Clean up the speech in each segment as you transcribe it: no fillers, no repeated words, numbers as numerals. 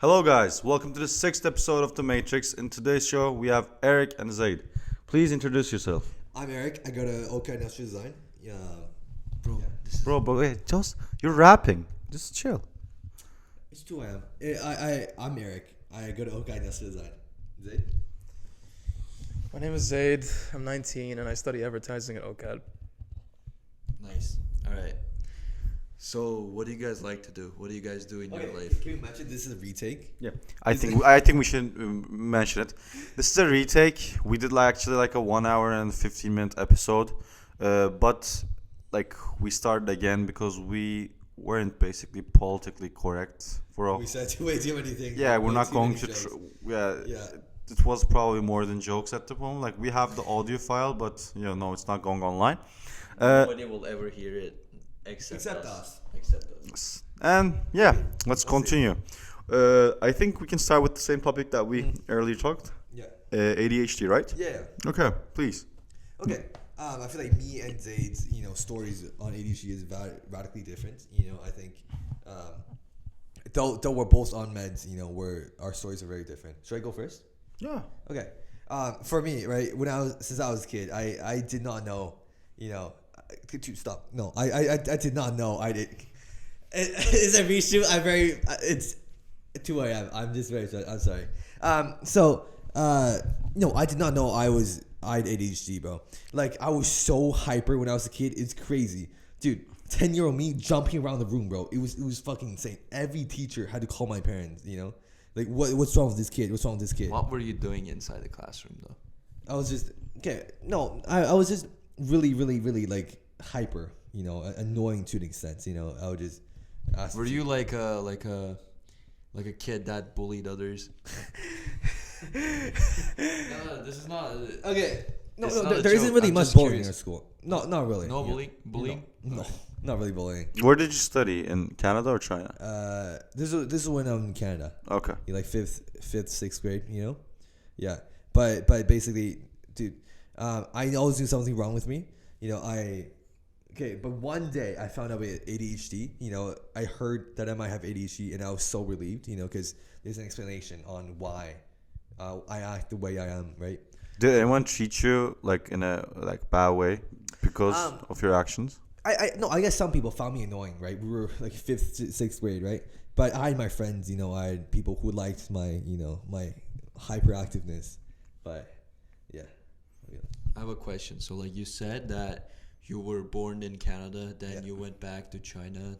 Hello, guys. Welcome to the sixth episode of The Matrix. In today's show, we have Eric and Zaid. Please introduce yourself. I'm Eric. I go to OK Industrial Design. Yeah, Bro, but wait, you're rapping. Just chill. it's who I am. I'm Eric. I go to OK Industrial Design. Zaid? My name is Zaid. I'm 19 and I study advertising at OCAD. Nice. All right. So, what do you guys like to do? What do you guys do in your life? Can we mention this is a retake? Yeah, I think we should mention it. This is a retake. We did like a 1 hour and 15-minute episode, but like we started again because we weren't basically politically correct for all. We said way too many things. Yeah, we're Way not too going many to. jokes. Yeah. It was probably more than jokes at the moment. Like we have the audio file, but no, it's not going online. Nobody will ever hear it except us. Except us. And yeah, let's continue. I think we can start with the same topic that we earlier talked. Yeah. ADHD, right? Yeah. Okay, please. Okay. I feel like me and Zaid's, stories on ADHD is radically different. I think, though we're both on meds, our stories are very different. Should I go first? Yeah. Okay. For me, right, since I was a kid, I did not know, stop. No, I did not know I did. Is it reshoot? It's 2 a.m. I'm just very sorry. I'm sorry. No, I did not know I had ADHD, bro. Like, I was so hyper when I was a kid. It's crazy. Dude, 10-year-old me jumping around the room, bro. It was fucking insane. Every teacher had to call my parents, Like, what's wrong with this kid? What's wrong with this kid? What were you doing inside the classroom, though? I was just, I was just really, really, really, like, hyper, annoying to an extent, I would just ask. Were you like a kid that bullied others? No, this is not. Okay. No, It's not a there isn't joke. really I'm much just bullying curious. in our school. No, not really. No bullying. No, not really bullying. Where did you study? In Canada or China? This is when I'm in Canada. Okay. Like fifth, sixth grade. Yeah. But basically, dude, I always knew something wrong with me. But one day I found out with ADHD. I heard that I might have ADHD, and I was so relieved. Because there's an explanation on why I act the way I am. Right. Did anyone treat you like in a bad way because of your actions? I guess some people found me annoying, right? We were like fifth, sixth grade, right? But I had my friends, I had people who liked my, my hyperactiveness. But yeah. I have a question. So, like you said that you were born in Canada, then you went back to China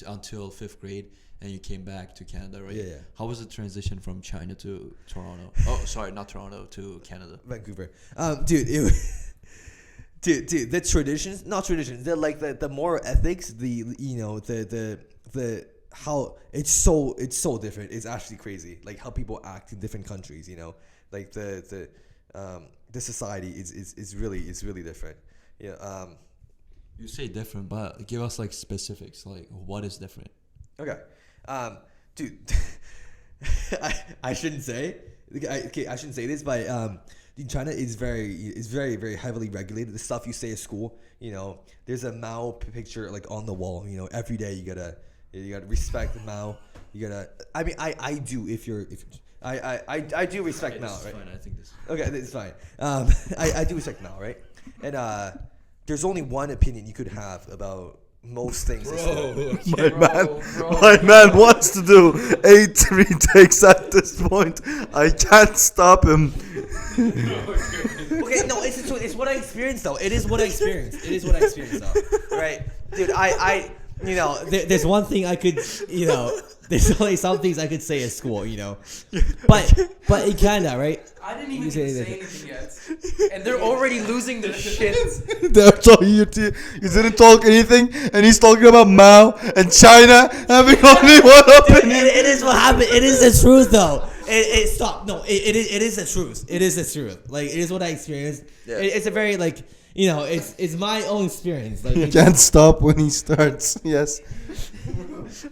until 5th grade, and you came back to Canada, right? Yeah. How was the transition from China to Toronto? Oh, sorry, not Toronto, to Canada. Vancouver. Dude, dude, the traditions, not traditions, they're like the moral ethics, the how it's so different. It's actually crazy. Like how people act in different countries, like the society is really different. Yeah. You say different, but give us like specifics. Like what is different? Okay. Dude, I shouldn't say. I shouldn't say this, but China is very, very heavily regulated. The stuff you say at school, there's a Mao picture like on the wall. Every day you gotta respect the Mao. You gotta. I mean, I do. I do respect Okay, Mao, this is right? fine. I think this. Okay, this is fine. I do respect Mao, right? And there's only one opinion you could have about most things. My man wants to do 8 retakes at this point. I can't stop him. Okay, no, it's what I experienced though. It is what I experienced though. Right, dude. There's one thing I could, there's only some things I could say at school, but in Canada, right? I didn't even say anything yet. And they're already losing their shit. That's all you didn't talk anything, and he's talking about Mao and China having only one opinion. It is what happened. It is the truth though. Stop. No, it is the truth. It is the truth. Like it is what I experienced. Yeah. It's a very it's my own experience. Like You can't stop when he starts. Yes.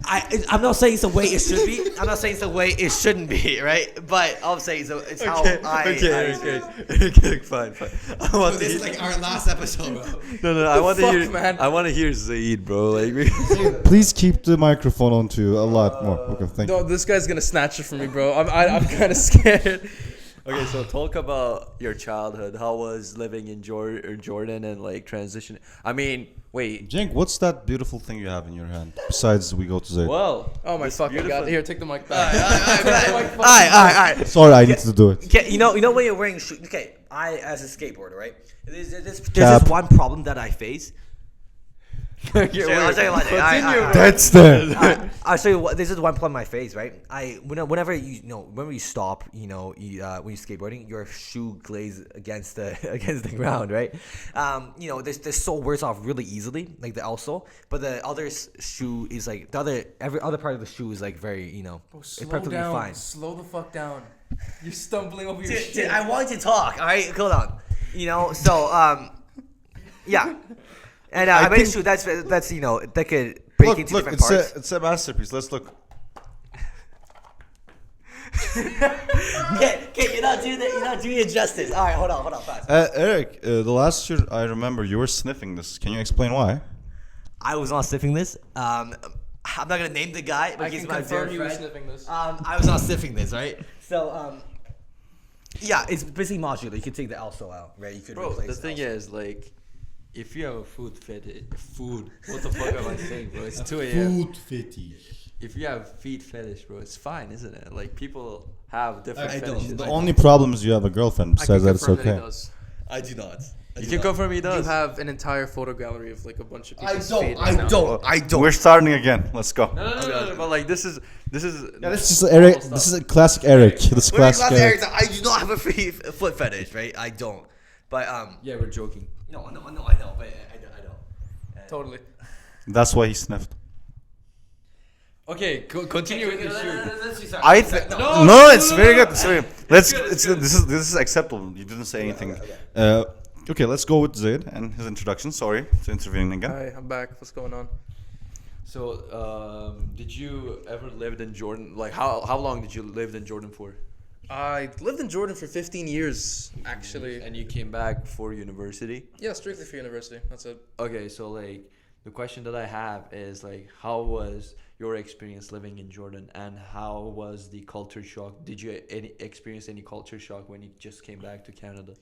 I'm not saying it's the way it should be. I'm not saying it's the way it shouldn't be, right? But I'm saying it's how Okay, fine. I want to This hear, is like our last episode, bro. no, I want to fuck, hear, man? I want to hear Zaid, bro. Like, Please keep the microphone on to a lot more. Okay, thank you. No, this guy's gonna snatch it from me, bro. I'm kind of scared. Okay, so talk about your childhood. How was living in Jordan and like transition? I mean, wait. Cenk, what's that beautiful thing you have in your hand? Besides, we go to Zaid. Well, Oh my this fucking beautiful- god! Here, take the mic back. Alright. Sorry, I need to do it. Okay, you know when you're wearing shoes. Okay, I as a skateboarder, right? There's Cap. this one problem that I face. I'll show you one thing. That's there. I'll show you what. This is one problem I face, right? Whenever you stop, when you're skateboarding, your shoe glaze against the ground, right? This sole wears off really easily, like the outsole, but the other shoe is like every other part of the shoe is like very, it's perfectly fine. Slow the fuck down. You're stumbling over your Dude, shit. I want to talk. All right, hold on. Yeah. And I made a shoe that's that could break into different parts. it's a masterpiece. Let's look. Okay, you're not doing it justice. All right, hold on, fast. Eric, the last year I remember you were sniffing this. Can you explain why? I was not sniffing this. I'm not gonna name the guy, but I he's can my confirm dear you were friend. sniffing this. I was not sniffing this, right? So yeah, it's basically modular. You can take the also out, right? You could bro, replace the thing is, like, if you have a food, what the fuck am I saying, bro? It's 2 a.m. Food fetish. If you have feet fetish, bro, it's fine, isn't it? Like, people have different I don't. fetishes. The only problem is you have a girlfriend. I can Besides that, it's confirm that he okay. does. I do not. You can confirm he You does. have an entire photo gallery of like a bunch of people's feet. I don't. We're starting again. Let's go. No, but like this is. Yeah, this is Eric. This is a classic Eric. This is classic Eric. I do not have a foot fetish, right? I don't. But Yeah, we're joking. no, I know, but I don't. Totally. That's why he sniffed. Okay, continue with your shoe. I think no, it's very good. It's very good. This is acceptable. You didn't say anything. Okay, let's go with Zaid and his introduction. Sorry to intervene again. Hi, I'm back. What's going on? So, did you ever lived in Jordan? Like, how long did you live in Jordan for? I lived in Jordan for 15 years, actually. And you came back for university? Yeah, strictly for university. That's it. Okay, so like the question that I have is like, how was your experience living in Jordan, and how was the culture shock? Did you experience any culture shock when you just came back to Canada?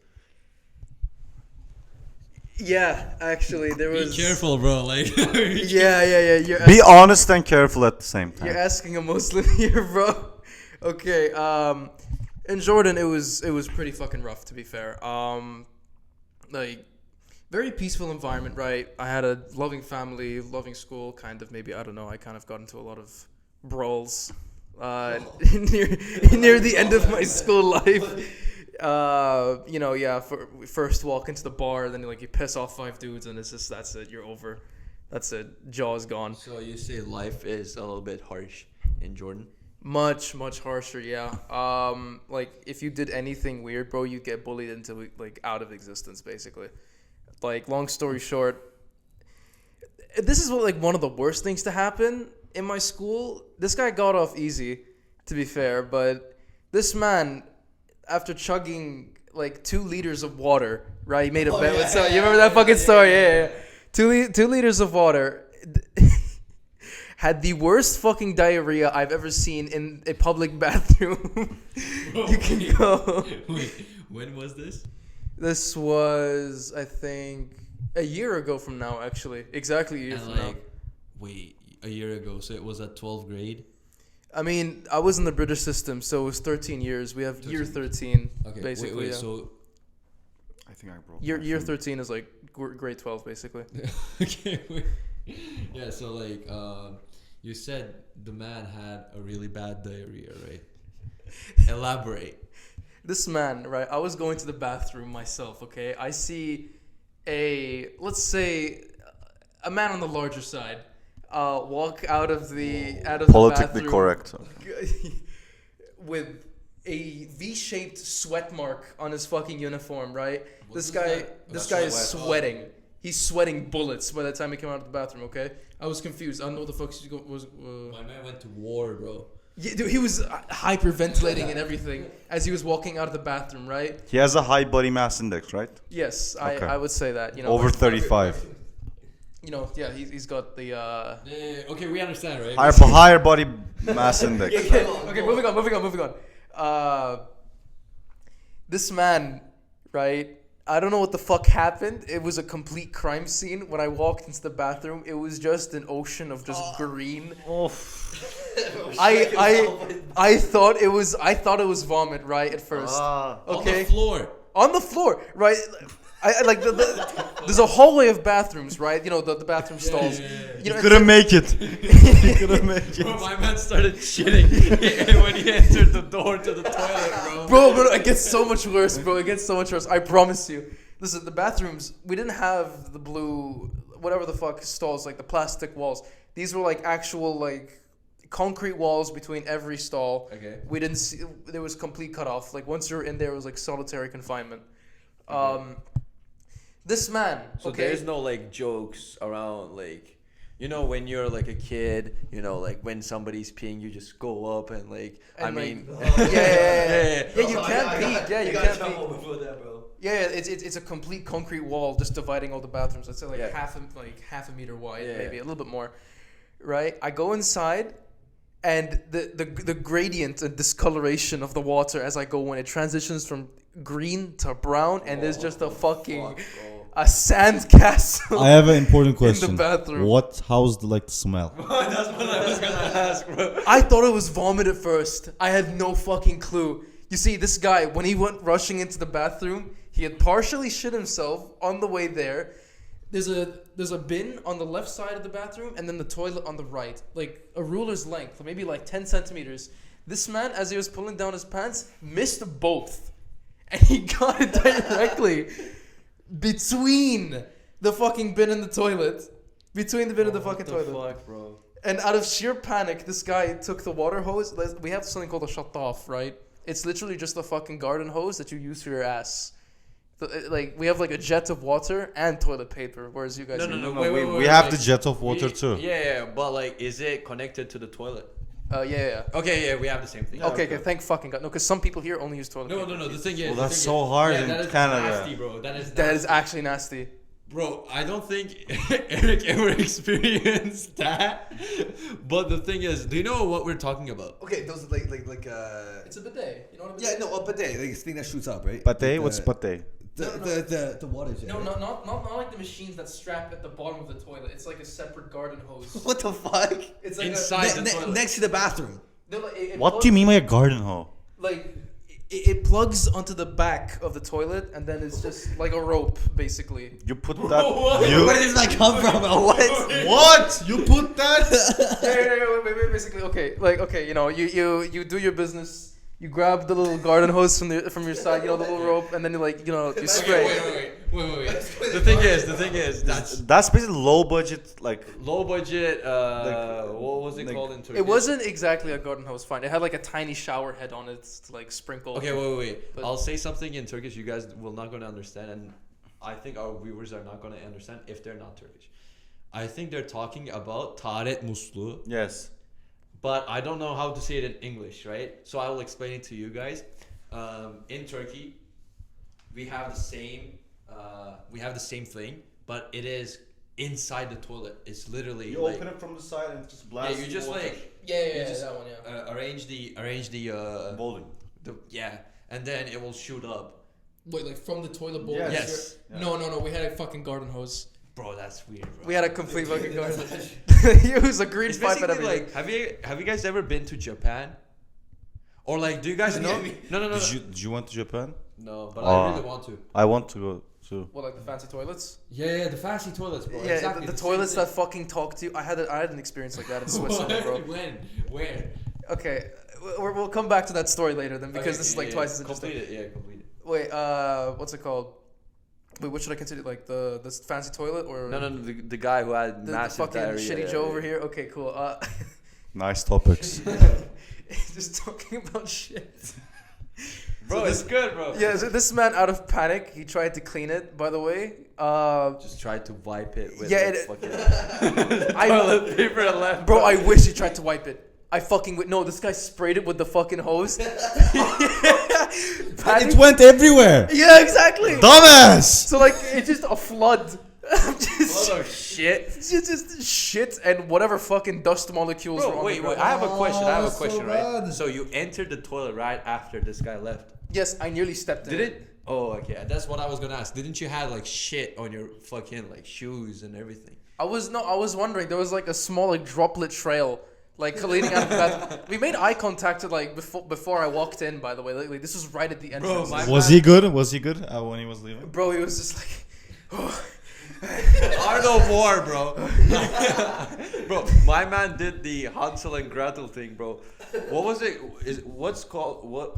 Yeah, actually, there was. Be careful, bro. Like, Yeah. Be honest and careful at the same You're time. asking a Muslim here, bro. Okay. In Jordan, it was pretty fucking rough, to be fair. Like, very peaceful environment, right? I had a loving family, loving school, kind of. Maybe, I don't know. I kind of got into a lot of brawls near the end of my school life. We first walk into the bar, then like you piss off 5 dudes, and that's it. You're over. That's it. Jaw's gone. so you say life is a little bit harsh in Jordan? Much harsher, yeah. Like if you did anything weird, bro, you'd get bullied into like out of existence, basically. Like, long story short, this is like one of the worst things to happen in my school. This guy got off easy, to be fair, but this man, after chugging like 2 liters of water, right? He made a bet with someone. You remember that fucking story? Yeah. 2 liters of water. Had the worst fucking diarrhea I've ever seen in a public bathroom. You can go. Wait, when was this? This was, I think, a year ago from now, actually. Exactly a year from now. Wait, a year ago. So it was at 12th grade? I mean, I was in the British system, so it was 13 years. We have year 13, Okay, basically. wait, yeah. so... I think I broke. Year 13 is like grade 12, basically. Okay, wait. Yeah, so like, you said the man had a really bad diarrhea, right? Elaborate. This man, right, I was going to the bathroom myself, okay? I see let's say, a man on the larger side walk out of the Politically bathroom correct. with a V-shaped sweat mark on his fucking uniform, right? What This is guy that? this That's guy is sweat. sweating. He's sweating bullets by the time he came out of the bathroom. Okay, I was confused. I don't know what the fuck was. My man went to war, bro. Yeah, dude, he was hyperventilating and everything as he was walking out of the bathroom. Right? He has a high body mass index, right? Yes, Okay. I would say that. You know, Over like, 35. You know, yeah, he's got the. Okay, we understand, right? Higher body mass index. Okay, moving on. This man, right? I don't know what the fuck happened. It was a complete crime scene. When I walked into the bathroom, it was just an ocean of just green. I thought it was vomit, right, at first. Okay. On the floor, right? I like there's a hallway of bathrooms, right? You know, the bathroom stalls. You know, Couldn't make it. He couldn't make it. Bro, my man started shitting when he entered the door to the toilet, bro. Bro, it gets so much worse, bro. It gets so much worse. I promise you. Listen, the bathrooms, we didn't have the blue, whatever the fuck stalls, like the plastic walls. These were like actual, like, concrete walls between every stall. Okay. We didn't see, there was complete cutoff. Like, once you're in there, it was like solitary confinement. This man, So okay. there's no like jokes around like, you know, when you're like a kid, you know, like when somebody's peeing, you just go up and like, And, I like, mean, Yeah, you can't peek. Yeah, you can't peek. before that, bro. Yeah, it's a complete concrete wall just dividing all the bathrooms. Let's say like Yeah. half a meter wide, Yeah. maybe a little bit more. Right? I go inside, and the gradient and discoloration of the water as I go in, it transitions from green to brown, and there's just a fucking a sand castle. I have an important question. In the bathroom. How's the smell? that's what I was gonna ask, bro. I thought it was vomit at first. I had no fucking clue. You see, this guy, when he went rushing into the bathroom, he had partially shit himself on the way there. There's a bin on the left side of the bathroom, and then the toilet on the right, like a ruler's length, maybe like 10 centimeters. This man, as he was pulling down his pants, missed both, and he got it directly between the fucking bin and the toilet. Between the bin and the fucking toilet. Fuck, bro. And out of sheer panic, this guy took the water hose. We have something called a shut-off, right? It's literally just a fucking garden hose that you use for your ass. Like, we have like a jet of water and toilet paper, whereas you guys... No, We have the jet of water too. Yeah, but like, is it connected to the toilet? Yeah. Okay, yeah, we have the same thing. Okay, thank fucking God. No, because some people here only use toilet paper. No. The thing is, Well, that's so hard in that is Canada. Nasty, bro. That is That is nasty. actually nasty. Bro, I don't think Eric ever experienced that. But the thing is, do you know what we're talking about? Okay, those are like It's a bidet. You know what a yeah, no, a bidet, like this thing that shoots up, right? Pate? What's pate? The water jet. No, right? not like the machines that strap at the bottom of the toilet. It's like a separate garden hose. What the fuck? It's like Inside the toilet. Next to the bathroom. What do you mean by a garden hole? Like, it plugs onto the back of the toilet, and then it's just like a rope, basically. You put that. Where does that come from? What? What? You put that? Yeah, basically, okay, you know, you do your business. You grab the little garden hose from your side, you know, the little rope, and then you spray. Wait. The thing is, That's basically low budget, like Low budget, what was it called in Turkey? It wasn't exactly a garden hose, fine. It had like a tiny shower head on it to like sprinkle. okay, wait. But- I'll say something in Turkish you guys will not going to understand, and I think our viewers are not going to understand if they're not Turkish. I think they're talking about taharet musluğu, yes. but I don't know how to say it in English, right? So I will explain it to you guys. In Turkey, we have the same thing, but it is inside the toilet. It's literally You like, open it from the side and just yeah, blast. you just water. like Yeah, just, that one, yeah. arrange the Bowling. and then it will shoot up. Wait, like from the toilet bowl? Yes. Yes. Yeah. No, we had a fucking garden hose. Bro, that's weird, bro. We had a complete fucking garden hose. It was a green It's pipe and basically everything. like, have you guys ever been to Japan? Or like, do you guys know? No. Did you went to Japan? No, but Oh. I really want to. I want to go too. What, like the fancy toilets? yeah, the fancy toilets, bro. Yeah, exactly. the toilets that fucking talk to you. I had an experience like that in Switzerland, bro. When? Where? Okay, we'll come back to that story later then, because this is like twice as interesting. Complete it. Wait, what's it called? Wait, what should I consider? Like the fancy toilet or No, the guy who had the massive fucking diarrhea. shitty Joe over here? Okay, cool. Nice topics. Just talking about shit. Bro, it's good, bro. Yeah, so this man, out of panic, he tried to clean it. By the way, Just try to wipe it with Yeah, fucking I, paper and left. bro, I wish he tried to wipe it. I fucking no. This guy sprayed it with the fucking hose. Panic. It went everywhere. Yeah, exactly. Dumbass. So like, it's just a flood. just, What shit. it's just shit and whatever fucking dust molecules were Bro, on wait, the wait. ground. I have a question. I have a so question, right? bad. So you entered the toilet right after this guy left. Yes, I nearly stepped in. Did it? Oh, okay. That's what I was gonna ask. Didn't you have like shit on your fucking like shoes and everything? I was wondering. There was like a small like droplet trail, like leading out of the bathroom. We made eye contact like before I walked in. By the way, like this was right at the entrance. my- Was he good? Was he good when he was leaving? Bro, he was just like, Art of war, bro. Bro, my man did the Hansel and Gretel thing, bro. What was it? What's called what?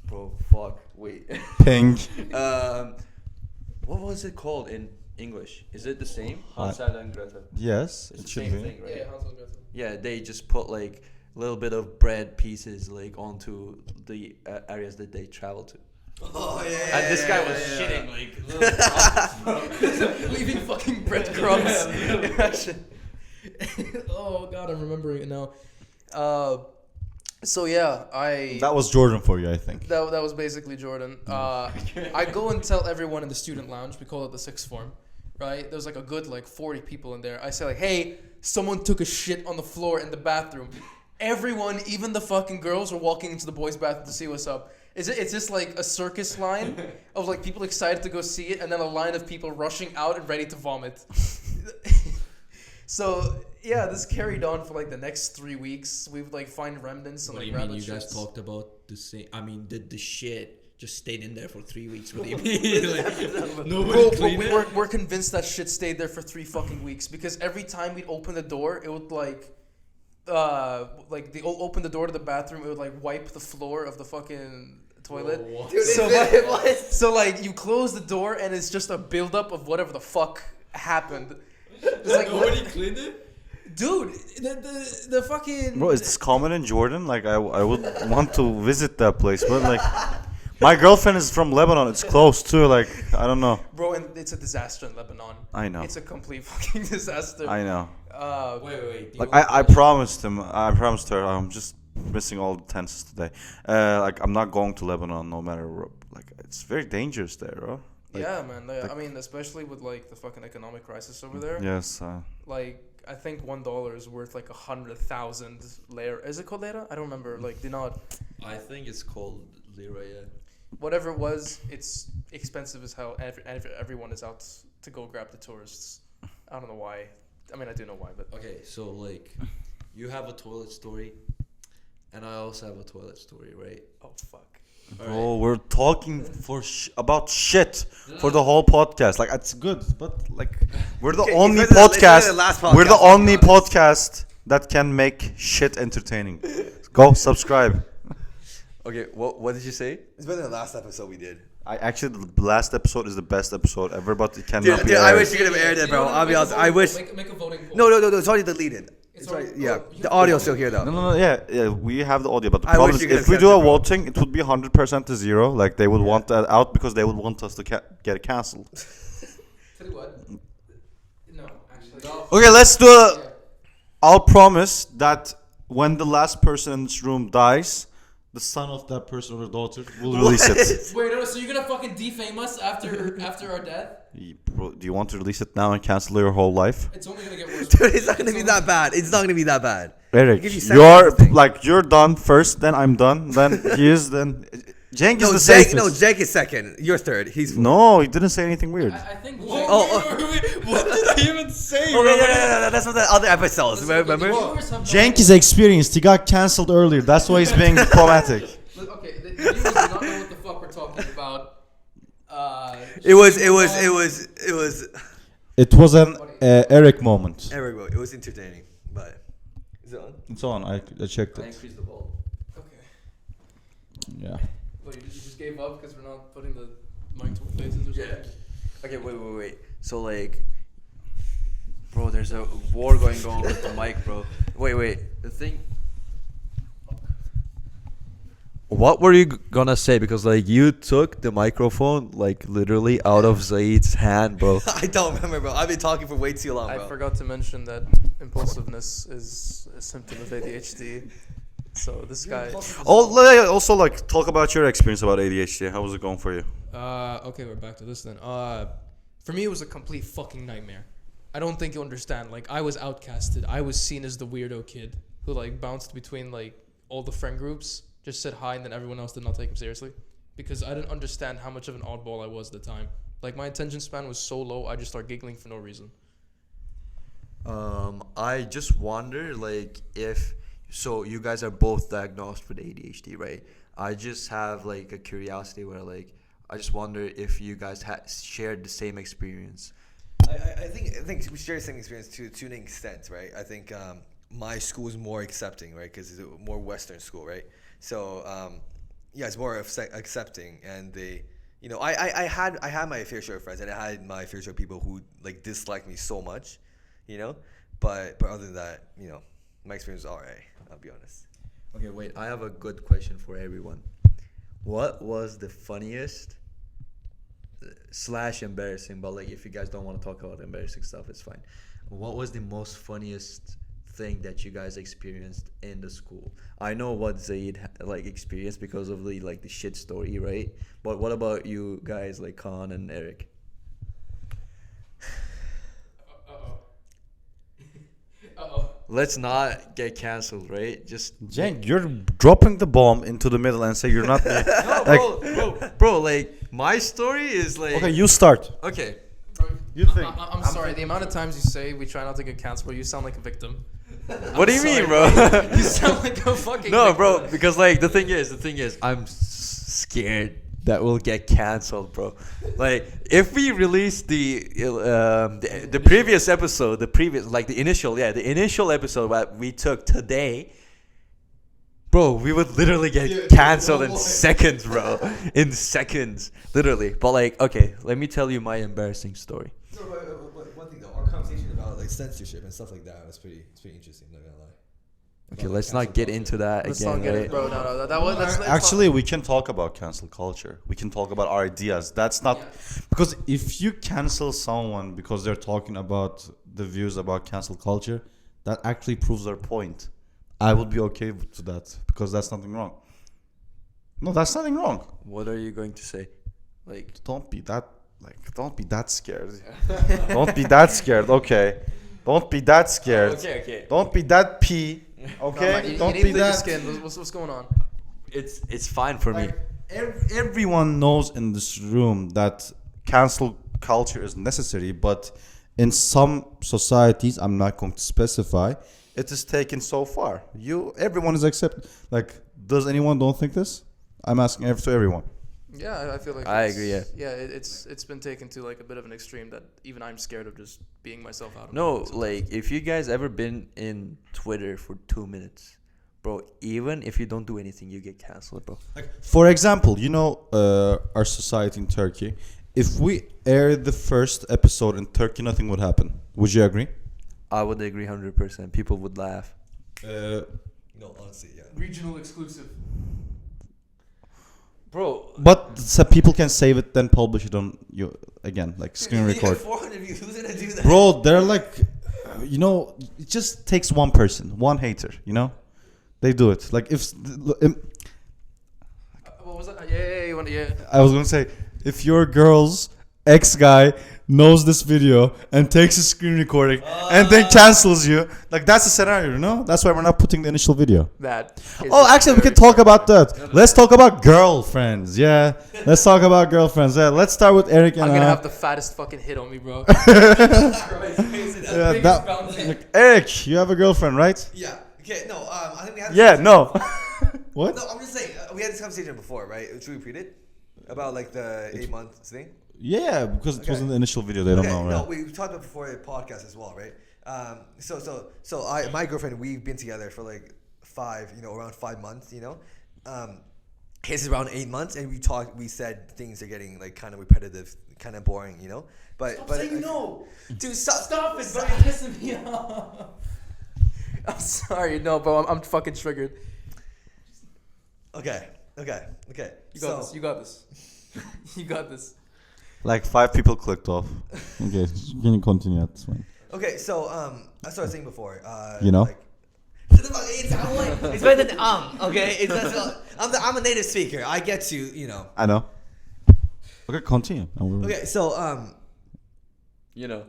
Bro, fuck. Wait. Ping. What was it called in English? Is it the same? Hansel and Gretel. Yes, It's it the should same be. thing, right? yeah, Hansel and Gretel. Yeah, they just put like a little bit of bread pieces like onto the areas that they travel to. Oh yeah. And this guy was shitting like little drops, bro. Leaving fucking breadcrumbs. Imagine. Oh god, I'm remembering it now. So yeah, That was Jordan for you, I think. that was basically Jordan. I go and tell everyone in the student lounge. We call it the sixth form, right? There's like a good like 40 people in there. I say like, hey, someone took a shit on the floor in the bathroom. Everyone, even the fucking girls, are walking into the boys' bathroom to see what's up. It's just like a circus line of like people excited to go see it, and then a line of people rushing out and ready to vomit. So yeah, this carried on for like the next 3 weeks. We would like find remnants and What do like you mean? rabbit You guys shits. talked about the same. I mean, the shit just stayed in there for 3 weeks. What do you mean? Like, nobody Bro, but cleaned it? we're convinced that shit stayed there for 3 fucking weeks because every time we'd open the door, it would like they open the door to the bathroom, it would like wipe the floor of the fucking toilet. So like you close the door and it's just a buildup of whatever the fuck happened. It's like Nobody cleaned it. dude, the fucking Bro, is this common in Jordan? Like, I would want to visit that place, but like, my girlfriend is from Lebanon. It's close too. Like, I don't know. bro, and it's a disaster in Lebanon. I know. It's a complete fucking disaster. I know. Wait. do you Like, want- I promised him. I promised her. I'm just missing all the tenses today. Like, I'm not going to Lebanon no matter what. Like, it's very dangerous there, bro. Like, yeah, man. I mean, especially with like the fucking economic crisis over there. Yes. Like I think $1 is worth like 100,000 lira. Is it called lira? I don't remember. Like dinar. I think it's called lira, yeah. Whatever it was, it's expensive as hell. Everyone is out to go grab the tourists. I don't know why. I mean, I do know why, but Okay, so like, you have a toilet story, and I also have a toilet story, right? oh fuck. Bro, we're talking about shit for the whole podcast. Like, it's good, but like, we're the only it's really podcast. the last We're the podcast, to be only honest. podcast that can make shit entertaining. Go subscribe. Okay, what did you say? It's better than the last episode we did. I actually, the last episode is the best episode ever, but it cannot Dude, be I aired. wish you could have aired it, bro. I'll be honest. I wish. Make a voting poll. No. It's already deleted. It's It's already, already- yeah. oh, you The have audio's to- still here though. No, yeah, we have the audio, but the I problem wish is you could if we accept do a it, bro. voting, it would be 100% to 0. Like, they would want that out because they would want us to get it cancelled. Tell you what. No, actually. Okay, let's do a... I'll promise that when the last person in this room dies, the son of that person or daughter will release it. Wait, no. So you're gonna fucking defame us after our death? Bro, do you want to release it now and cancel your whole life? It's only gonna get worse. Dude, it's not gonna be that bad. It's not gonna be that bad. Eric, give you seconds you're to think. like, you're done first, then I'm done, then he is, then... Cenk is No, the Jake. safest. No, Jake is second. You're third. He's. No, he didn't say anything weird. I think. What did I even say? Oh, no. That's what the other episodes. Remember? Cenk is experienced. He got cancelled earlier. That's why he's being diplomatic. Okay, the viewers do not know what the fuck we're talking about. It was. It was an Eric moment. Eric, bro, it was entertaining, but is it on? It's on. I checked I it. increased the volume. Okay. Yeah. Well, you just gave up because we're not putting the mic to our faces or something? Okay, wait. So like, bro, there's a war going on with the mic, bro. Wait. The thing. What were you gonna say? Because like you took the microphone like literally out of Zaid's hand, bro. I don't remember, bro. I've been talking for way too long, I bro. forgot to mention that impulsiveness is a symptom of ADHD. So this guy. Also, like, talk about your experience about ADHD. How was it going for you? Okay, we're back to this then. For me, it was a complete fucking nightmare. I don't think you understand. Like, I was outcasted. I was seen as the weirdo kid who like bounced between like all the friend groups, just said hi, and then everyone else did not take him seriously, because I didn't understand how much of an oddball I was at the time. Like, my attention span was so low, I just started giggling for no reason. I just wonder, like, if so you guys are both diagnosed with ADHD, right? I just have like a curiosity where like I just wonder if you guys shared the same experience. I think we share the same experience to an extent, right? I think my school is more accepting, right? Because it's a more Western school, right? So yeah, it's more accepting, and they, you know, I had my fair share of friends, and I had my fair share of people who like disliked me so much, you know. But other than that, you know, my experience was alright. I'll be honest. Okay, wait. I have a good question for everyone. What was the funniest / embarrassing? But like, if you guys don't want to talk about embarrassing stuff, it's fine. What was the most funniest thing that you guys experienced in the school? I know what Zaid like experienced because of the like the shit story, right? But what about you guys, like Khan and Eric? Let's not get canceled, right? Just Jen, you're dropping the bomb into the middle and say you're not there. no, bro. Like my story is like Okay, you start. okay. You think? I'm sorry. The amount of times you say we try not to get canceled, you sound like a victim. What do you mean, bro? You sound like a fucking No, victim. bro. Because like the thing is, I'm scared that we'll get canceled, bro. Like if we release the previous episode, the initial episode that we took today, bro, we would literally get canceled in seconds, bro. In seconds, literally. But like, okay, let me tell you my embarrassing story. No, but one thing though, our conversation about like censorship and stuff like that was pretty interesting. Not gonna lie. Okay, let's not get into that Let's again, not get right? it, bro. No, that was that's Actually, we can talk about cancel culture. We can talk about our ideas. That's not because if you cancel someone because they're talking about the views about cancel culture, that actually proves their point. I would be okay with that because that's nothing wrong. No, that's nothing wrong. What are you going to say? Like, Don't be that scared. Don't be that scared. Okay. Don't be that scared. okay. Don't be that pee. Okay. you Don't need be to that. skin. What's going on? It's fine for me. Like, everyone knows in this room that cancel culture is necessary, but in some societies, I'm not going to specify, it is taken so far. Everyone is accepted. Like, does anyone don't think this? I'm asking to everyone. Yeah, I feel like I it's- agree, yeah. Yeah, it's been taken to like a bit of an extreme that even I'm scared of just being myself out of No, it. like if you guys ever been in Twitter for 2 minutes, bro, even if you don't do anything, you get canceled, bro. Like, for example, our society in Turkey. If we aired the first episode in Turkey, nothing would happen. Would you agree? I would agree 100%. People would laugh. No, honestly, yeah. Regional exclusive. Bro, But some people can save it, then publish it on you again, like screen record. 400 views. Who's gonna do that? Bro, they're like, it just takes one person, one hater. They do it. Like What was that? Yeah. I was gonna say, if your girl's ex guy knows this video and takes a screen recording and then cancels you, like that's the scenario, That's why we're not putting the initial video. That. is Oh, actually, we can talk about that. Let's talk about girlfriends. Yeah, let's talk about girlfriends. Yeah, let's start with Eric and I'm gonna have the fattest fucking hit on me, bro. Eric, you have a girlfriend, right? Yeah. Okay. No. I think we had. Yeah. No. What? No, I'm just saying. We had this conversation before, right? Should we repeat it? About like the 8 months thing. Yeah, because it was Okay. in the initial video. They don't know, No, right? we talked about before the podcast as well, right? My girlfriend, we've been together for like around 5 months, his is around 8 months, and we said things are getting like kind of repetitive, kind of boring, but no. dude, stop Stop it, bro. You're pissing me off. I'm sorry, no, bro. I'm fucking triggered. Okay, Okay. You got this. You got this. You got this. Like 5 people clicked off. Okay, can you continue at this point? Okay, so that's what I was saying before. You know? Like, it's better than okay? I'm a native speaker. I get to, you know. I know. Okay, continue. Okay, so You know.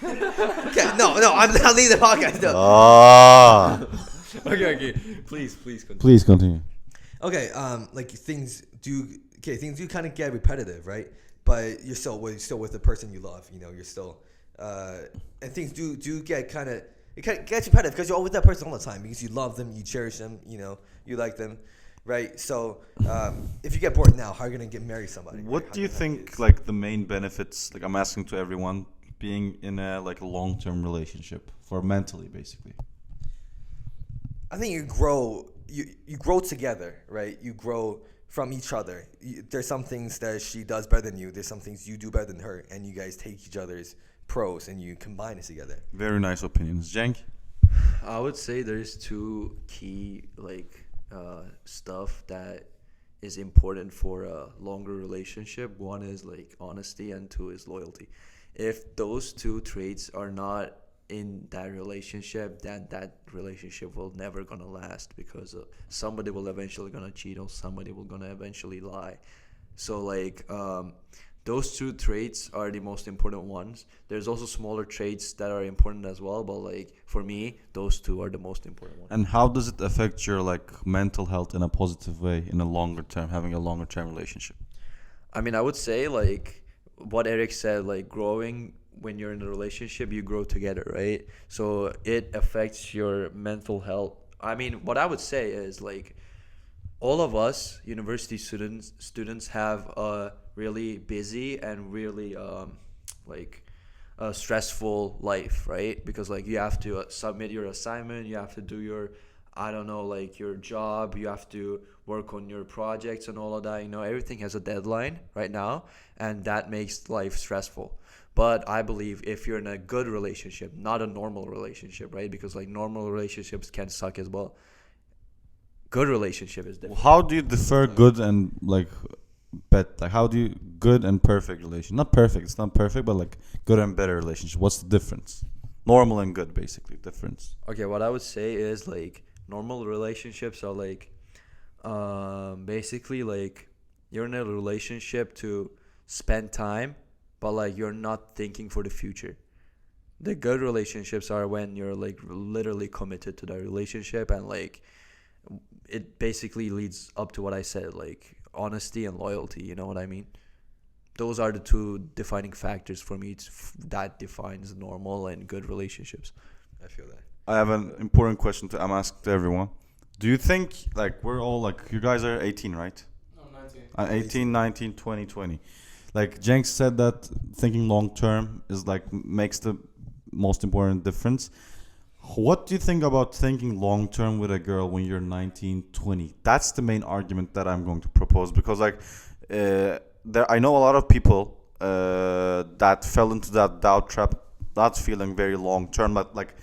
okay, no, I'll leave the podcast. No. Ah. Okay. Please continue. Please continue. Okay, like things do kind of get repetitive, right? But you're still with the person you love. You know, you're still and things do get kind of gets repetitive because you're with that person all the time because you love them, you cherish them, you know, you like them, right? So if you get bored now, how are you gonna get married somebody? What right? do you think like the main benefits, like I'm asking to everyone, being in a like a long-term relationship for mentally basically? I think you grow together, right? You grow from each other. There's some things that she does better than you. There's some things you do better than her, and you guys take each other's pros and you combine it together. Very nice opinions. Cenk? I would say there's two key stuff that is important for a longer relationship. One is like honesty and two is loyalty. If those two traits are not in that relationship, then that relationship will never gonna last because somebody will eventually gonna cheat or somebody will gonna eventually lie. So those two traits are the most important ones. There's also smaller traits that are important as well, but like for me, those two are the most important ones. And how does it affect your like mental health in a positive way in a longer term, having a longer term relationship? I mean, I would say like what Eric said, like growing when you're in a relationship, you grow together, right? So it affects your mental health. I mean, what I would say is like all of us university students have a really busy and really a stressful life, right? Because like you have to submit your assignment, you have to do your your job, you have to work on your projects and all of that. You know, everything has a deadline right now, and that makes life stressful. But I believe if you're in a good relationship, not a normal relationship, right? Because like normal relationships can suck as well. Good relationship is different. How do you differ good and like bad? Like how do you good and perfect relation? Not perfect, it's not perfect, but like good and better relationship. What's the difference? Normal and good, basically, difference. Okay, what I would say is like normal relationships are like basically like you're in a relationship to spend time, but like you're not thinking for the future. The good relationships are when you're like literally committed to the relationship and like it basically leads up to what I said, like honesty and loyalty, you know what I mean? Those are the two defining factors for me that defines normal and good relationships. I feel that. I have an important question I'm asking to everyone. Do you think, like, we're all, like, you guys are 18, right? No, 19. 18, 19, 20, 20. Like, Jenks said that thinking long-term is, like, makes the most important difference. What do you think about thinking long-term with a girl when you're 19, 20? That's the main argument that I'm going to propose because, like, I know a lot of people that fell into that doubt trap, not feeling very long-term, but, like,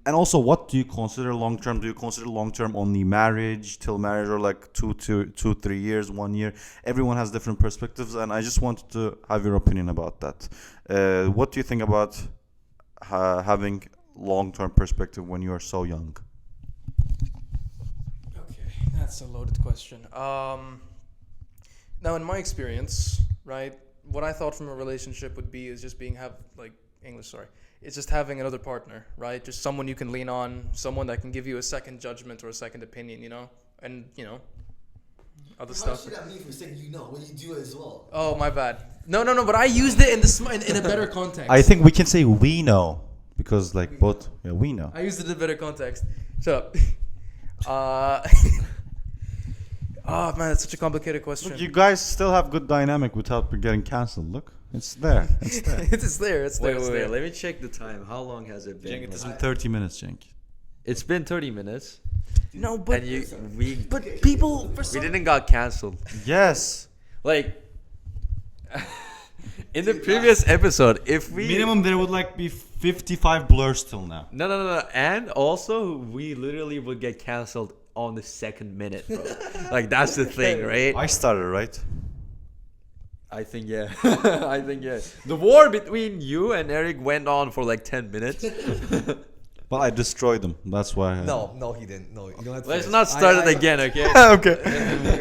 and also, what do you consider long-term? Do you consider long-term only marriage, till marriage, or like 3 years, 1 year? Everyone has different perspectives, and I just wanted to have your opinion about that. What do you think about having long-term perspective when you are so young? Okay, that's a loaded question. Now, in my experience, right, what I thought from a relationship would be is just it's just having another partner, right? Just someone you can lean on, someone that can give you a second judgment or a second opinion, you know? And, you know, other stuff. How should that mean for saying you know when you do it as well? Oh, my bad. No, but I used it in a better context. I think we can say we know because, like, we know. I used it in a better context. Shut up. Oh, man, that's such a complicated question. Look, you guys still have good dynamic without getting cancelled. Look, it's there. It's there. It's there. Wait. Let me check the time. How long has it been? Cenk, it's been 30 minutes, Cenk. It's been 30 minutes. No, but And we people for we some didn't got canceled. Yes. Like in the previous episode, if we Minimum there would like be 55 blurs till now. No. And also we literally would get canceled on the second minute, bro. Like that's the thing, right? I started, right? I think yeah. I think yeah. The war between you and Eric went on for like 10 minutes. But I destroyed them. That's why. No, he didn't. No, you don't have to Let's finish. not start it again, okay? Okay.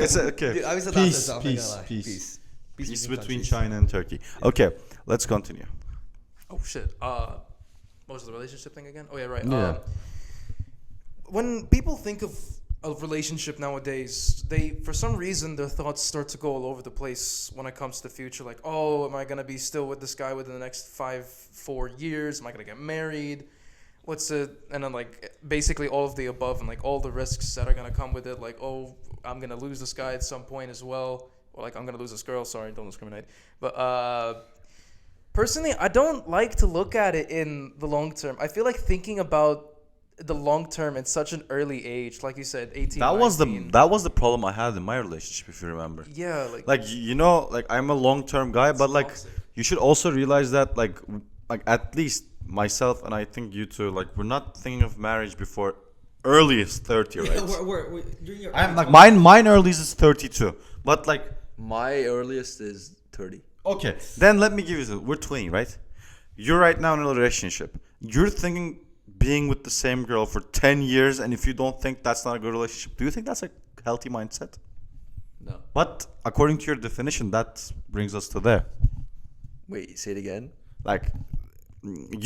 It's okay. Dude, I was the last Peace, person, I'm not peace, gonna lie. peace. Peace Peace between countries. China and Turkey. Okay, let's continue. Oh shit. What was the relationship thing again? Oh yeah, right. Yeah. When people think of a relationship nowadays, they for some reason their thoughts start to go all over the place when it comes to the future. Like, oh, am I gonna be still with this guy within the next 4 years? Am I gonna get married? What's it? And then like basically all of the above and like all the risks that are gonna come with it. Like, oh, I'm gonna lose this guy at some point as well, or like I'm gonna lose this girl. Sorry, don't discriminate. But personally, I don't like to look at it in the long term. I feel like thinking about the long term at such an early age, like you said, 18. That 19. was the problem I had in my relationship, if you remember. Yeah, Like you know, like I'm a long-term guy, but like toxic. you should also realize that like at least myself and I think you too, like we're not thinking of marriage before earliest 30, right? We're during your I'm like mine earliest is 32, but like My earliest is 30. okay, then let me give you we're 20, right? You're right now in a relationship. You're thinking being with the same girl for 10 years, and if you don't think that's not a good relationship, do you think that's a healthy mindset? No. But according to your definition, that brings us to there. Wait, say it again. Like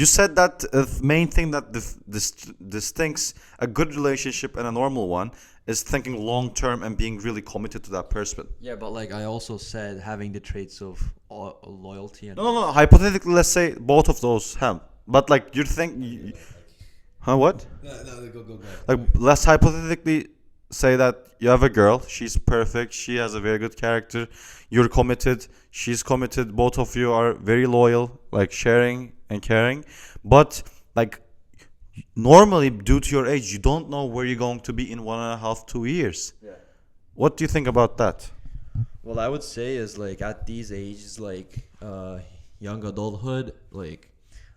you said that main thing that distincts a good relationship and a normal one is thinking long term and being really committed to that person. Yeah, but like I also said, having the traits of loyalty and No. Hypothetically, let's say both of those have. But like you think, huh? What? No, go. Like let's hypothetically say that you have a girl. She's perfect. She has a very good character. You're committed. She's committed. Both of you are very loyal, like sharing and caring. But like normally, due to your age, you don't know where you're going to be in 1.5, 2 years. Yeah. What do you think about that? What I would say is like at these ages, like young adulthood, like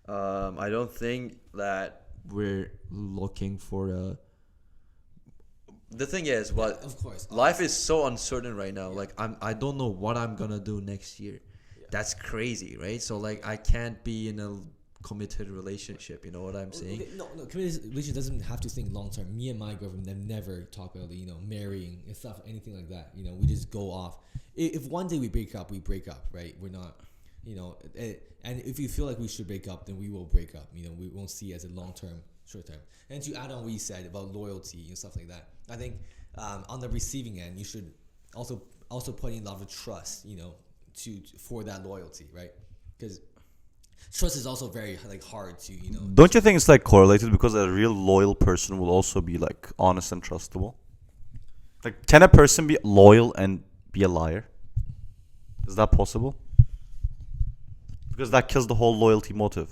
I don't think that we're looking for a. The thing is, what Of course. life is so uncertain right now. Like I don't know what I'm gonna do next year. Yeah. That's crazy, right? So like I can't be in a committed relationship. You know what I'm saying? Okay, no. Committed relationship doesn't have to think long term. Me and my girlfriend have never talked about marrying and stuff, anything like that. We just go off. If one day we break up, right? We're not, and if you feel like we should break up, then we will break up. We won't see it as a long term, short term. And to add on what you said about loyalty and stuff like that, I think on the receiving end, you should also put in a lot of trust, for that loyalty, right? Because trust is also very hard to Don't you think it's like correlated because a real loyal person will also be like honest and trustable? Like, can a person be loyal and be a liar? Is that possible? Because that kills the whole loyalty motive.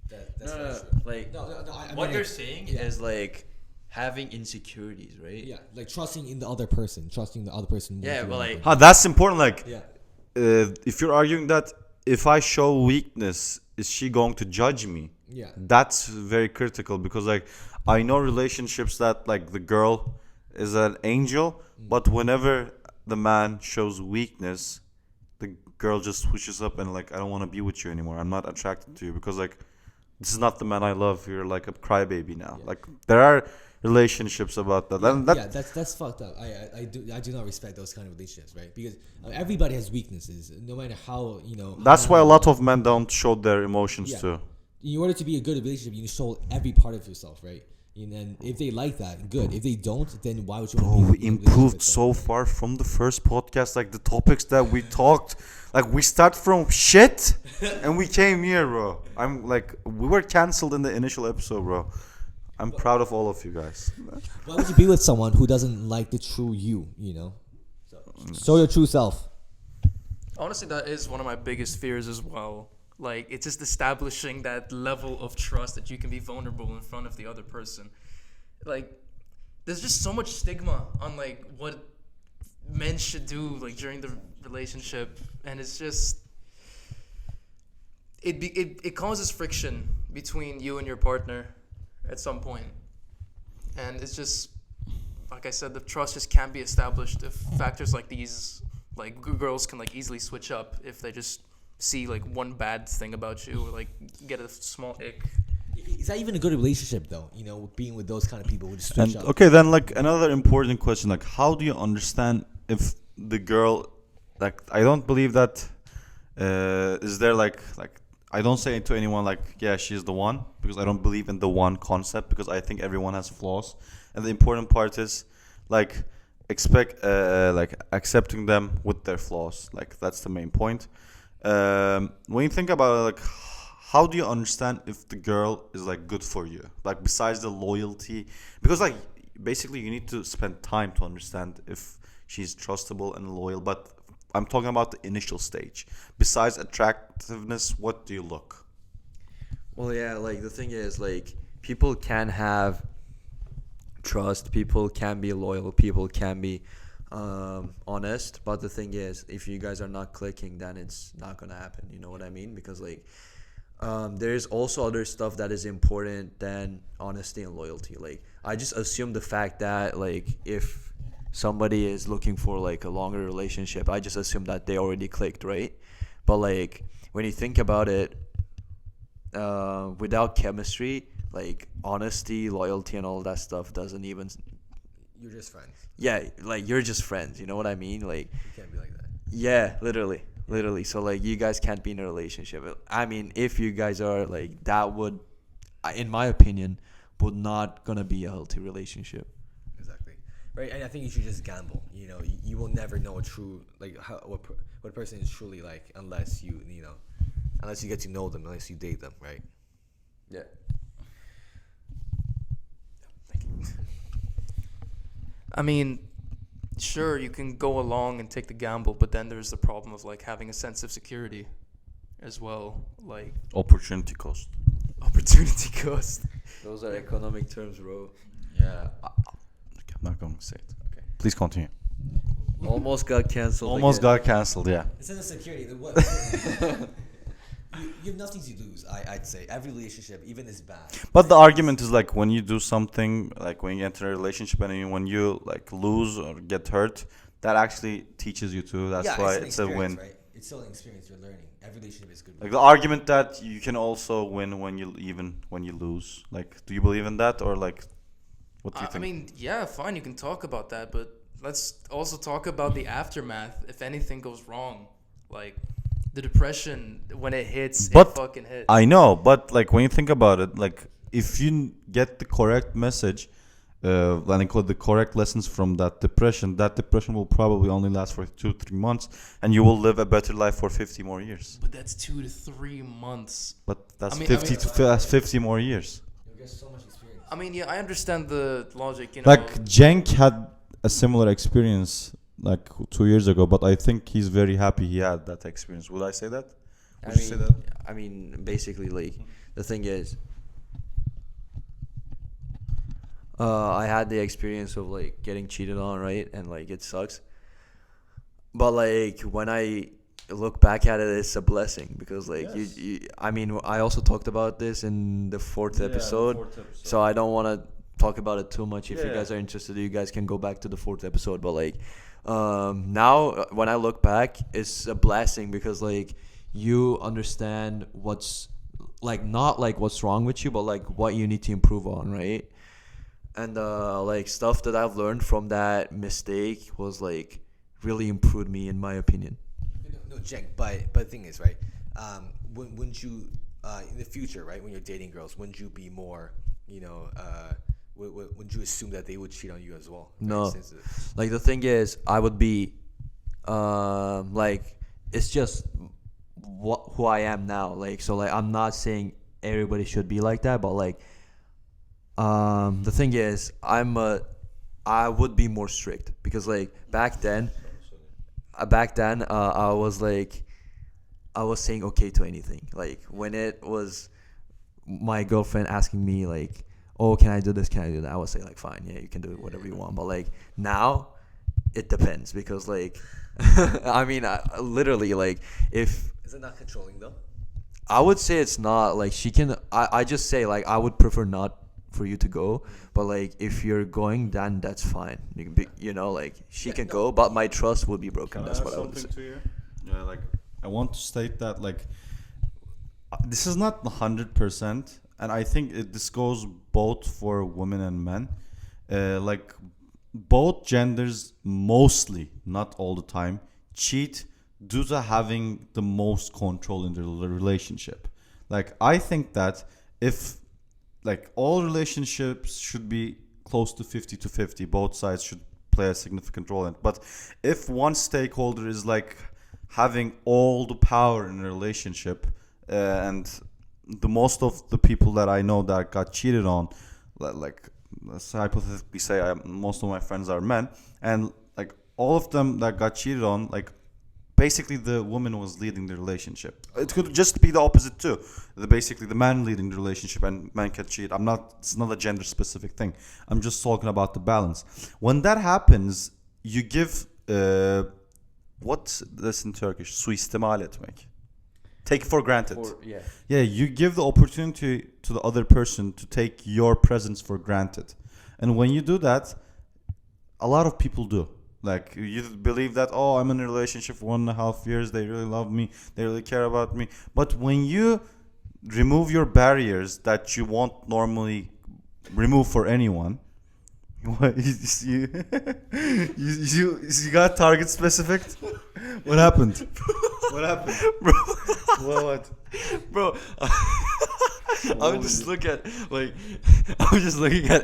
That's very true. Like No, I what mean, you're saying yeah. is like having insecurities, right? Yeah, like trusting in the other person, more Yeah, than but the like- other That's important. Like, person. if you're arguing that if I show weakness, is she going to judge me? yeah, That's very critical because like I know relationships that like the girl is an angel, but whenever the man shows weakness, the girl just switches up and like I don't want to be with you anymore. I'm not attracted to you because like this is not the man I love. You're like a crybaby now. Yeah. Like there are relationships about that. And that yeah, that's fucked up. I do not respect those kind of relationships, right? Because everybody has weaknesses, no matter how that's how why a lot bad- of men don't show their emotions Yeah. too. In order to be a good relationship, you show every part of yourself, right? And then if they like that, good. If they don't, then why would you? Bro, want to we be in a improved relationship so with them? far from the first podcast. Like the topics that we talked, like we start from shit and we came here, bro. I'm like, we were canceled in the initial episode, bro. I'm proud of all of you guys. Why would you be with someone who doesn't like the true you? Show your true self. Honestly, that is one of my biggest fears as well. Like, it's just establishing that level of trust that you can be vulnerable in front of the other person. Like, there's just so much stigma on like what men should do like during the relationship, and it's just it causes friction between you and your partner at some point. and it's just like I said, the trust just can't be established if factors like these, like girls can like easily switch up if they just see like one bad thing about you or like get a small ick. Is that even a good relationship though? You know, being with those kind of people who just switch And up. okay, then like another important question, like how do you understand if the girl, like I don't believe that is there like I don't say to anyone like yeah she's the one, because I don't believe in the one concept, because I think everyone has flaws, and the important part is like expect like accepting them with their flaws, like that's the main point. When you think about it, like how do you understand if the girl is like good for you, like besides the loyalty, because like basically you need to spend time to understand if she's trustable and loyal, but I'm talking about the initial stage. Besides attractiveness, what do you look? Well, yeah, like the thing is, like people can have trust, people can be loyal, people can be honest, but the thing is, if you guys are not clicking, then it's not gonna happen. You know what I mean? Because like there's also other stuff that is important than honesty and loyalty. Like I just assume the fact that like if somebody is looking for like a longer relationship, I just assume that they already clicked, right? But like when you think about it, without chemistry, like honesty, loyalty, and all that stuff doesn't even. You're just friends. Yeah, like you're just friends. You know what I mean? Like You can't be like that. yeah, literally. So like you guys can't be in a relationship. I mean, if you guys are like that, would, in my opinion, would not gonna be a healthy relationship. Exactly. Right, and I think you should just gamble. You know, you will never know a true like what a person is truly like unless unless you get to know them, unless you date them, right? Yeah. I mean, sure, you can go along and take the gamble, but then there's the problem of like having a sense of security as well, like Opportunity cost. opportunity cost. Those are economic terms, bro. Yeah. Okay, I'm not going to say it. Okay. Please continue. Almost got canceled. Almost again. got cancelled, yeah. Instead of security, what? you have nothing to lose. I'd say every relationship, even is bad. But the argument is like when you do something, like when you enter a relationship and when you like lose or get hurt, that actually teaches you too. That's why an it's a win. experience, right? It's still an experience. You're learning. Every relationship is good. Like the argument that you can also win when you lose. Like, do you believe in that, or like, what do you I think? mean, yeah, fine, you can talk about that, but let's also talk about the aftermath if anything goes wrong. Like, the depression, when it hits, But it fucking hits. I know, but like when you think about it, like if you get the correct message, like the correct lessons from that depression will probably only last for 2-3 months, and you will live a better life for 50 more years. But that's 2 to 3 months. But that's I mean- 50 more years. You get so much experience. I mean, yeah, I understand the logic, you know. Like Cenk had a similar experience like 2 years ago, but I think he's very happy he had that experience. Would I say that? Would you say that? I mean, basically, like the thing is, I had the experience of like getting cheated on, right? And like it sucks. But like when I look back at it, it's a blessing because like you I mean, I also talked about this in the fourth episode, so I don't want to talk about it too much. If you guys are interested, you guys can go back to the fourth episode. But like now when I look back, it's a blessing because like you understand what's like not like what's wrong with you, but like what you need to improve on, right? And like stuff that I've learned from that mistake was like really improved me in my opinion. No, Cenk, but the thing is, right? Wouldn't you in the future, right? When you're dating girls, wouldn't you be more, wouldn't you assume that they would cheat on you as well? Right? No. Since Like the thing is, I would be like it's just who I am now. Like so, like I'm not saying everybody should be like that, but like the thing is, I would be more strict because like back then, I was like, I was saying okay to anything. Like when it was my girlfriend asking me like, oh, can I do this? Can I do that? I would say like, fine, yeah, you can do whatever you want. But like now, it depends because like, I mean, literally like if is it not controlling though? I would say it's not like she can. I just say like I would prefer not for you to go, but like if you're going, then that's fine. You can be, like she can go, but my trust will be broken. That's what I would say. To you? Yeah, like I want to state that like this is not 100%, and I think this goes both for women and men. Like both genders mostly, not all the time, cheat due to having the most control in the relationship. Like I think that if like all relationships should be close to 50-50, both sides should play a significant role in it. But if one stakeholder is like having all the power in a relationship, and the most of the people that I know that got cheated on, like let's hypothetically say most of my friends are men, and like all of them that got cheated on, like basically the woman was leading the relationship. It could just be the opposite too. Basically the man leading the relationship and man can cheat. It's not a gender specific thing. I'm just talking about the balance. When that happens, you give what's this in Turkish? Suistimal etmek. Take for granted. Yeah, you give the opportunity to the other person to take your presence for granted. And when you do that, a lot of people do. Like you believe that, oh, I'm in a relationship for 1.5 years, they really love me, they really care about me. But when you remove your barriers that you won't normally remove for anyone, what you got target specific? What happened? What happened, Bro. What? Bro, I'm just looking at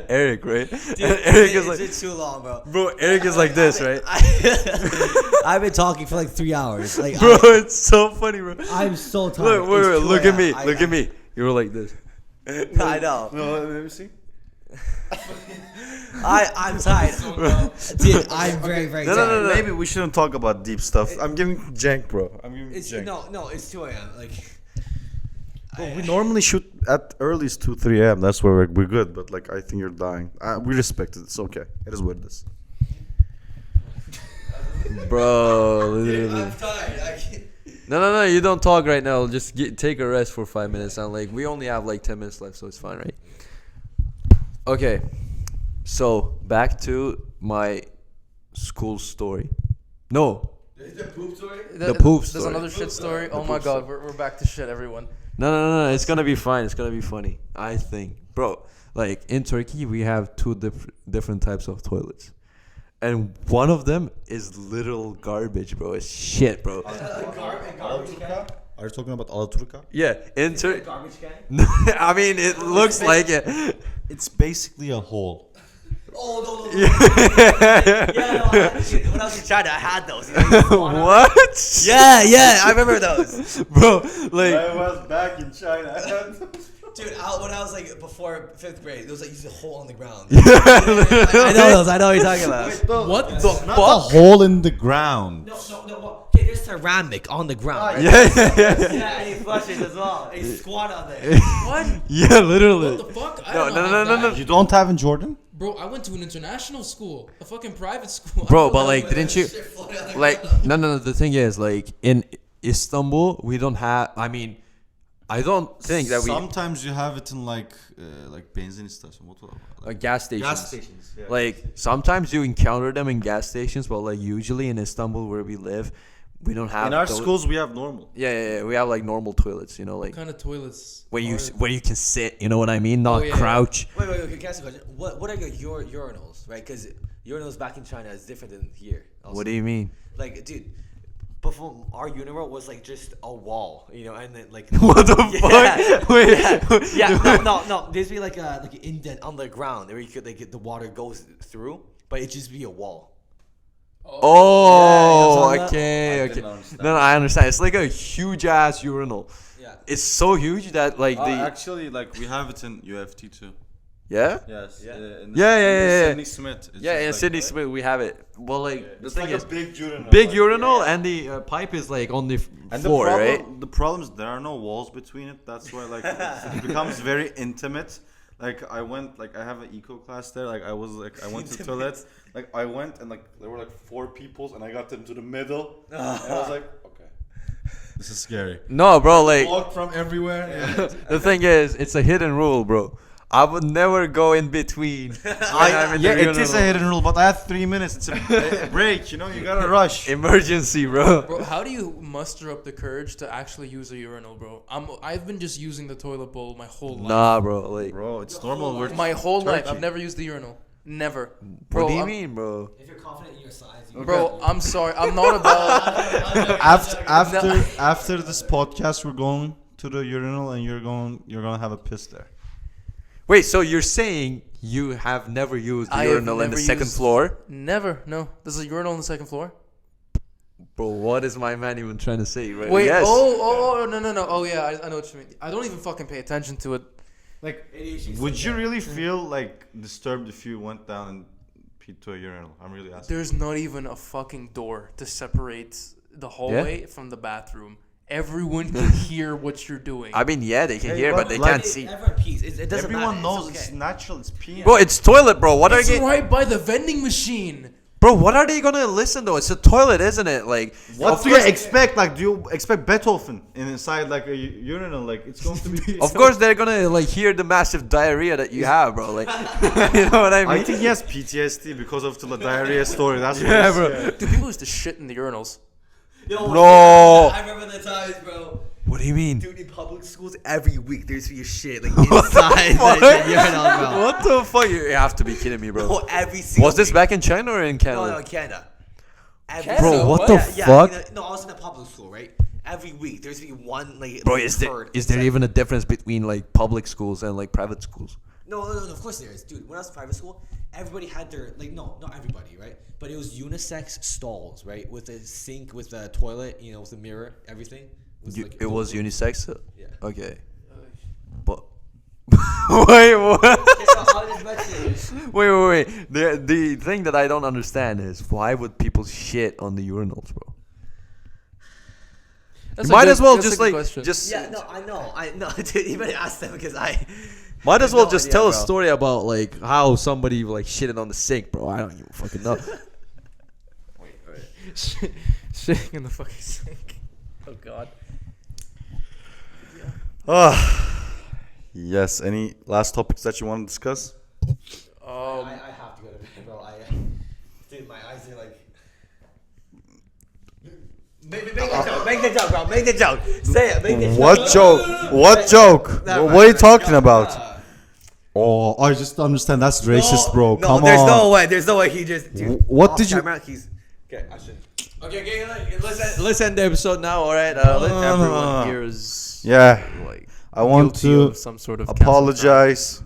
Eric, right? Dude, and Eric is it's like, too long, bro. bro, Eric is like this, right? I've been talking for like 3 hours. Like, Bro, it's so funny, bro. I'm so tired. Look, wait, It's 2 look at a.m. me, look at me. You were like this. I know. No, let me see. I'm tired. Dude, I'm very, very tired. No. Maybe we shouldn't talk about deep stuff. I'm giving jank, bro. I'm giving It's, jank. no, it's 2 a.m. Like, Well, we normally shoot at earliest 2-3 a.m. That's where we're good. But like, I think you're dying. We respect it. It's okay. It is what it is. Bro, literally. I'm tired. I can't. No, you don't talk right now. Just take a rest for 5 minutes. And like, we only have like 10 minutes left, so it's fine, right? Okay, so back to my school story. No, The poop story? the poop There's story. another shit story. Oh my god, we're back to shit, everyone. No. It's gonna be fine. It's gonna be funny. I think, bro. Like in Turkey, we have two different types of toilets, and one of them is literal garbage, bro. It's shit, bro. Are you talking about Alaturka? Yeah, in Turkey. Garbage can? I mean, it looks like it. It's basically a hole. Oh, no. Yeah, no, when I was in China, I had those. What? Yeah, I remember those. Bro, like. was back in China. Dude, when I was like before 5th grade, there was like a hole on the ground. I know those. I know what you're talking about. What the Not a hole in the ground. No. Well, okay, there's ceramic on the ground. Right? Yeah. Yeah, and he flushes as well. And he squat on there. What? Yeah, literally. What the fuck? I No, don't know about no. that. You don't have in Jordan? Bro, I went to an international school, a fucking private school. I Bro, don't but know like, about didn't that. you? Shit floating on the Like, ground. no. The thing is, like, in Istanbul, we don't have. I mean, I don't think that we Sometimes you have it in like benzin station. What? gas stations. Gas stations. Yeah. Like sometimes you encounter them in gas stations, but like usually in Istanbul where we live, we don't have. In our those- schools, we have normal. Yeah. We have like normal toilets, What like kind of toilets? where you are- where you can sit. You know what I mean? Not Oh, yeah. crouch. Wait, can I ask you a question? What are your urinals, right? Because urinals back in China is different than here. Also. What do you mean? Like, dude, before our urinal was like just a wall, and then like. What the fuck? Wait. No. There's be like an indent on the ground where you could like the water goes through, but it just be a wall. Oh, Yeah, okay. I didn't understand. No, I understand. It's like a huge ass urinal. Yeah. It's so huge that like the Actually, like we have it in UFT too. yeah. Yes. Yeah. Yeah. Sydney Smith. It's Yeah, just in like- Sydney Smith we have it. Well, like the It's thing like is, a big urinal. big like- urinal and the pipe is like on the And floor, right? The problem is there are no walls between it. That's why like it becomes very intimate. Like I went, like I have an eco class there. Like I went to the toilet. Like I went and like there were like 4 people and I got them to the middle. And I was like, okay, this is scary. No, bro. Like Walked from everywhere. Yeah. the thing is, it's a hidden rule, bro. I would never go in between. when I'm in the Yeah, it is a urinal. hidden rule, but I had 3 minutes. It's a break, you know. You gotta rush. Emergency, bro. Bro, how do you muster up the courage to actually use a urinal, bro? I've been just using the toilet bowl my whole life. Nah, bro. Like, Bro, it's normal. We're My whole life, Turkey. I've never used the urinal. Never. what do you I'm- mean, bro? If you're confident in your size, you Bro, I'm sorry. I'm not about. after this podcast, we're going to the urinal, and you're gonna have a piss there. Wait, so you're saying you have never used the I have urinal in the never second used- floor? Never. No. There's a urinal on the second floor. Bro, what is my man even trying to say? Right? Wait. Yes. No. Oh yeah, I know what you mean. I don't even fucking pay attention to it. Like, would you really feel like disturbed if you went down and peed to a urinal? I'm really asking. There's not even a fucking door to separate the hallway from the bathroom. Everyone can hear what you're doing. I mean, yeah, they can Hey, hear, but but they like- can't see. Everyone pees. It doesn't Everyone matter. knows It's it's okay. natural. It's peeing. Bro, it's toilet, bro. What are it's you? right by the vending machine. Bro, what are they gonna listen though? It's a toilet, isn't it? Like, What do you expect? Like, do you expect Beethoven inside like a urinal? Like, it's going to be. of course they're gonna like hear the massive diarrhea that you have, bro. Like, you know what I mean? I think he has PTSD because of the diarrhea story. That's what Yeah, it's- bro. Dude, people used to shit in the urinals. Yo, Bro. I remember the times, bro. What do you mean? Dude, in public schools, every week there's be a shit like inside the urinal, bro. What the fuck? You have to be kidding me, bro. Oh, every single Was this week. back in China or in No, Canada? in Canada. Every Bro, single- what the yeah, fuck? no, I was in a public school, right? Every week there's be one like. Bro, like, is there turd is there inside. even a difference between like public schools and like private schools? No, of course there is, dude. When I was in private school, everybody had their not everybody, right? But it was unisex stalls, right, with a sink, with a toilet, with a mirror, everything. It was unisex. Yeah. Okay, but wait, what? Okay, so how did it wait. The thing that I don't understand is why would people shit on the urinals, bro? That's You a might good- as well that's a just good like question. just Yeah, no, I know, dude. You better ask them because I. might as well no just idea, tell a bro. story about like how somebody like shitted on the sink, bro. I don't even fucking know. Shitting in the fucking sink. Oh god. Yes. Any last topics that you want to discuss? I have to go to bed, bro. Dude, my eyes are like. Make the joke, bro. Make the joke. Say it. Make the joke. What joke? What joke? What are you talking about? Oh, I just understand. That's racist, bro. No, Come there's on. no way. There's no way he just. Dude, What off did you- camera, he's. Okay, I should. Okay, let's end the episode now. All right, let everyone hear is Yeah. Like I want guilty to of some sort of cancel apologize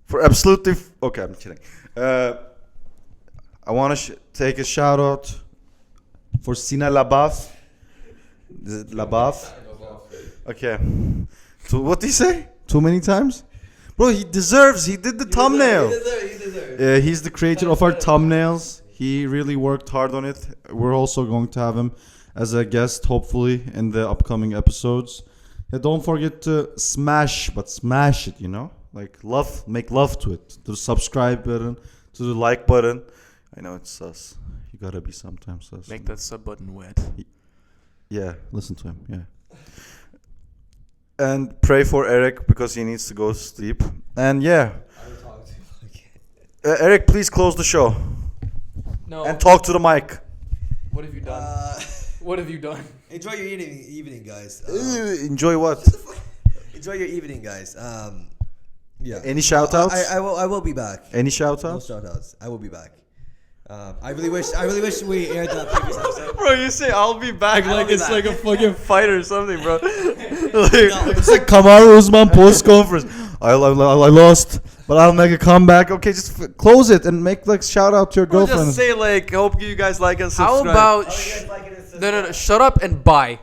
for absolutely. Okay, I'm kidding. I want to take a shout out for Sina Labaf. Is it Labaf? Okay. So what did he say? Too many times? Bro, he deserves. He did the thumbnail. He's the creator of our thumbnails. He really worked hard on it. We're also going to have him as a guest, hopefully, in the upcoming episodes. Yeah, don't forget to smash it, Like love, make love to it. To the subscribe button, to the like button. I know it's sus. You gotta be sometimes sus. Make that sub button wet. Yeah, listen to him. Yeah. And pray for Eric because he needs to go to sleep. And yeah, Eric, please close the show No. and talk to the mic. What have you done? What have you done? Enjoy your evening, guys. Enjoy what? Enjoy your evening, guys. Yeah. Any shout outs? I will be back. Any shout No outs? shout outs. I will be back. I really wish we aired the previous episode. bro, you say I'll be back I'll like be it's back. like a fucking fight or something, bro. It's like Kamaru Usman post conference. I lost, but I'll make a comeback. Okay, just close it and make like shout out to your Bro, girlfriend. just say like, hope you guys like and How subscribe. about How you guys like it? no, shut up and buy.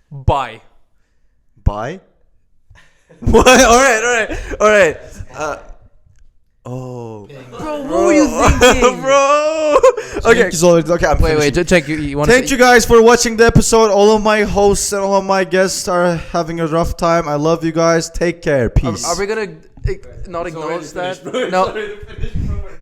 Buy. Bye. What? All right. Oh, Bro, what were you thinking? bro. Okay. Okay, I'm Wait, finishing. check. You want Thank you guys for watching the episode. All of my hosts and all of my guests are having a rough time. I love you guys. Take care. Peace. Are we gonna not acknowledge that? No.